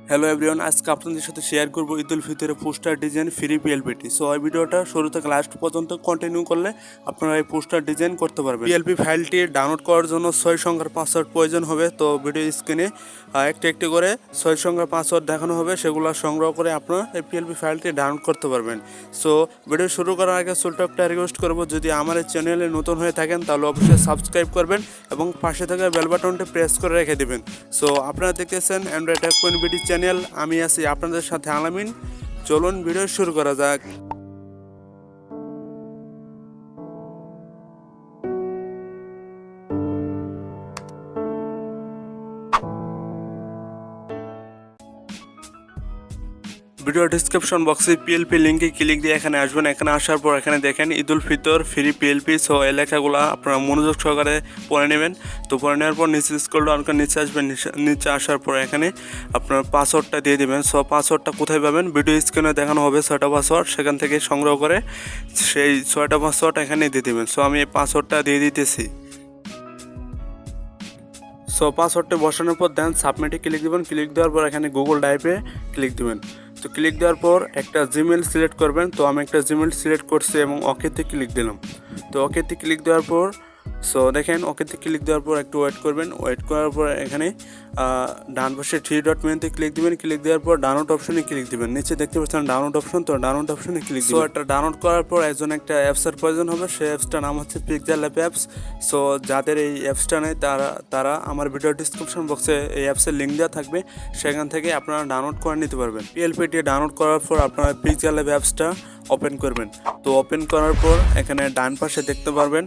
Hello everyone, আজকে আপনাদের সাথে শেয়ার করব ঈদ-উল-ফিতরের পোস্টার ডিজাইন ফ্রি পিএলপিটি। সো এই ভিডিওটা শুরু থেকে লাস্ট পর্যন্ত কন্টিনিউ করলে আপনারা এই পোস্টার ডিজাইন করতে পারবেন। পিএলপি ফাইলটি ডাউনলোড করার জন্য 6 সংখ্যার পাসওয়ার্ড প্রয়োজন হবে। তো ভিডিও স্ক্রিনে একটি একটি করে 6 সংখ্যার পাসওয়ার্ড দেখানো হবে, সেগুলো সংগ্রহ করে আপনারা এই পিএলপি ফাইলটি ডাউনলোড করতে পারবেন। সো ভিডিও শুরু করার আগে ছোট্ট একটা রিকোয়েস্ট করব, যদি আমার এই চ্যানেলে নতুন হয়ে থাকেন তাহলে অবশ্যই সাবস্ক্রাইব করবেন এবং পাশে থাকা বেল বাটনটি প্রেস করে রেখে দেবেন। সো আপনারা দেখতেছেন Android take point BD channel, আমি আছি আপনাদের সাথে আলামিন। চলুন ভিডিও শুরু করা যাক। ভিডিও ডিসক্রিপশন বক্সে পিএলপি লিঙ্কে ক্লিক দিয়ে এখানে আসবেন। এখানে আসার পর এখানে দেখেন ঈদ-উল-ফিতর ফ্রি পিএলপি। সো এই লেখাগুলো আপনারা মনোযোগ সহকারে পড়ে নেবেন। তো পড়ে নেওয়ার পর নিচে স্ক্রল ডাউন করে নিচে আসবেন। নিচে আসার পর এখানে আপনার পাসওয়ার্ডটা দিয়ে দেবেন। সো পাসওয়ার্ডটা কোথায় পাবেন? ভিডিও স্ক্রিনে দেখানো হবে 6টা পাসওয়ার্ড, সেখান থেকে সংগ্রহ করে সেই 6টা পাসওয়ার্ড এখানে দিয়ে দেবেন। সো আমি এই পাসওয়ার্ডটা দিয়ে দিতেছি। সো পাসওয়ার্ডটা বসানোর পর দেন সাবমিটে ক্লিক দেবেন। ক্লিক দেওয়ার পর এখানে গুগল ড্রাইভে ক্লিক দেবেন। তো ক্লিক দেওয়ার পর একটা জিমেল সিলেক্ট করবেন। তো আমি একটা জিমেল সিলেক্ট করছি এবং ওকেতে ক্লিক দিলাম। তো ওকেতে ক্লিক দেওয়ার পর সো দেখেন ওকেতে ক্লিক দেওয়ার পর একটু ওয়েট করবেন। ওয়েট করার পর এখানে ডান পাশে 3 ডট মেনুতে ক্লিক দিবেন। ক্লিক দেওয়ার পর ডাউনলোড অপশনে ক্লিক দিবেন। নিচে দেখতে পাচ্ছেন ডাউনলোড অপশন, তো ডাউনলোড অপশনে ক্লিক দিবেন। সো এটা ডাউনলোড করার পর একটা অ্যাপসের প্রয়োজন হবে। সেই অ্যাপসটার নাম হচ্ছে Pixellab অ্যাপস। সো যাদের এই অ্যাপসটা নেই তারা আমার ভিডিও ডিসক্রিপশন বক্সে এই অ্যাপসের লিঙ্ক দেওয়া থাকবে, সেখান থেকে আপনারা ডাউনলোড করে নিতে পারবেন। পিএলপিটি ডাউনলোড করার পর আপনারা Pixellab অ্যাপসটা ওপেন করবেন। তো ওপেন করার পর এখানে ডান পাশে দেখতে পারবেন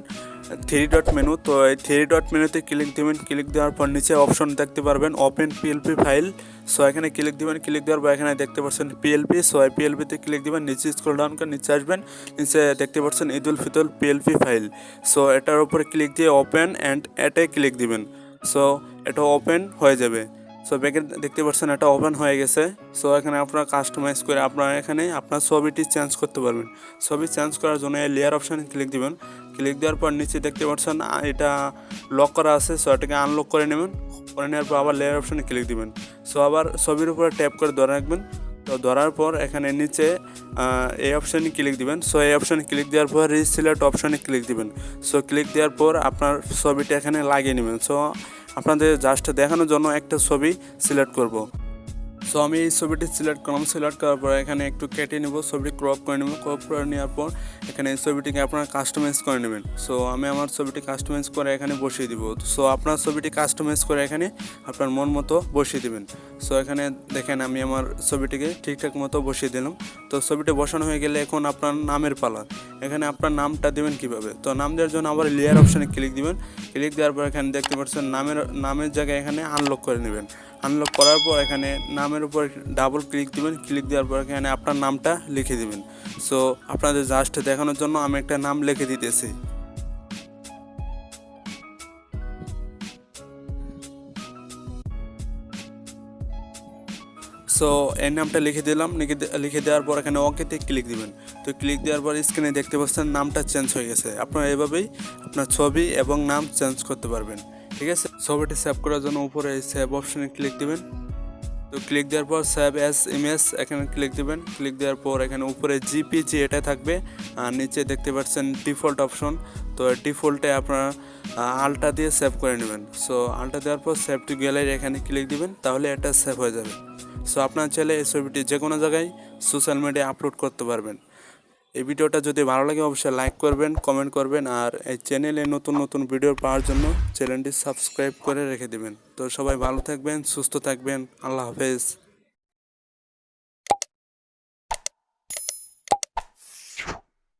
3 ডট মেনু। তো এই 3 ডট মেনুতে ক্লিক দেবেন। ক্লিক দেওয়ার পর নিচে অপশন দেখতে পারবেন ওপেন পিএলপি ফাইল। সো এখানে ক্লিক দেবেন। ক্লিক দেওয়ার পর এখানে দেখতে পাচ্ছেন পিএলপি। সো এই পিএলপিতে ক্লিক দেবেন। নিচে স্ক্রল ডাউন করে নিচে আসবেন। নিচে দেখতে পাচ্ছেন ঈদ-উল-ফিতর পিএলপি ফাইল। সো এটার উপরে ক্লিক দিয়ে ওপেন অ্যান্ড এটাই ক্লিক দিবেন। সো এটা ওপেন হয়ে যাবে। সো ব্যাকে দেখতে পাচ্ছেন এটা ওপেন হয়ে গেছে। সো এখানে আপনারা কাস্টমাইজ করে আপনারা এখানে আপনার ছবিটি চেঞ্জ করতে পারবেন। ছবি চেঞ্জ করার জন্য এই লেয়ার অপশানে ক্লিক দিবেন। ক্লিক দেওয়ার পর নিচে দেখতে পাচ্ছেন এটা লক করা আছে। সো এটাকে আনলক করে নেবেন। করে নেওয়ার পর আবার লেয়ার অপশানে ক্লিক দিবেন। সো আবার ছবির উপরে ট্যাপ করে ধরে রাখবেন। তো ধরার পর এখানে নিচে এই অপশানে ক্লিক দিবেন। সো এই অপশানে ক্লিক দেওয়ার পর রিসিলেক্ট অপশানে ক্লিক দিবেন। সো ক্লিক দেওয়ার পর আপনার ছবিটা এখানে লাগিয়ে নেবেন। সো আপনাদের জাস্ট দেখানোর জন্য একটা ছবি সিলেক্ট করব। সো আমি এই ছবিটি সিলেক্ট করলাম। সিলেক্ট করার পর এখানে একটু কেটে নেব, ছবিটি ক্রপ করে নেব। ক্রপ করে নেওয়ার পর এখানে এই ছবিটিকে আপনারা কাস্টমাইজ করে নেবেন। সো আমি আমার ছবিটি কাস্টমাইজ করে এখানে বসিয়ে দিব। সো আপনার ছবিটি কাস্টমাইজ করে এখানে আপনার মন মতো বসিয়ে দেবেন। সো এখানে দেখেন আমি আমার ছবিটিকে ঠিকঠাক মতো বসিয়ে দিলাম। তো ছবিটি বসানো হয়ে গেলে এখন আপনার নামের পালা। এখানে আপনার নামটা দেবেন কিভাবে? তো নাম দেওয়ার জন্য আবার লেয়ার অপশানে ক্লিক দিবেন। ক্লিক দেওয়ার পর এখানে দেখতে পাচ্ছেন নামের জায়গায় এখানে আনলক করে নেবেন। আনলক করার পর এখানে নামের উপর ডাবল ক্লিক দিবেন। ক্লিক দেওয়ার পর এখানে আপনার নামটা লিখে দিবেন। সো আপনাদের জাস্ট দেখানোর জন্য আমি একটা নাম লিখে দিতেছি। সো এই নামটা লিখে দিলাম। লিখে দেওয়ার পর এখানে ওকেতে ক্লিক দিবেন। তো ক্লিক দেওয়ার পর স্ক্রিনে দেখতে পাচ্ছেন নামটা চেঞ্জ হয়ে গেছে। আপনারা এভাবেই আপনার ছবি এবং নাম চেঞ্জ করতে পারবেন। ঠিক আছে, ছবিটি সেভ করার জন্য উপরে সেভ অপশনে ক্লিক দিবেন। তো ক্লিক দেওয়ার পর সেভ অ্যাজ ইমেজ এখানে ক্লিক দিবেন। ক্লিক দেওয়ার পর এখানে উপরে জিপিজি এটা থাকবে, আর নিচে দেখতে পাচ্ছেন ডিফল্ট অপশন। তো ডিফল্টে আপনারা আলটা দিয়ে সেভ করে নেবেন। সো আলটা দেওয়ার পর সেভ টু গ্যালারি এখানে ক্লিক দিবেন, তাহলে এটা সেভ হয়ে যাবে। সো আপনার চাইলে এই ছবিটি যে কোনো জায়গায় সোশ্যাল মিডিয়ায় আপলোড করতে পারবেন। এই ভিডিওটা যদি ভালো লাগে অবশ্যই লাইক করবেন, কমেন্ট করবেন, আর এই চ্যানেলে নতুন নতুন ভিডিও পাওয়ার জন্য চ্যানেলটি সাবস্ক্রাইব করে রেখে দেবেন। তো সবাই ভালো থাকবেন, সুস্থ থাকবেন। আল্লাহ হাফেজ।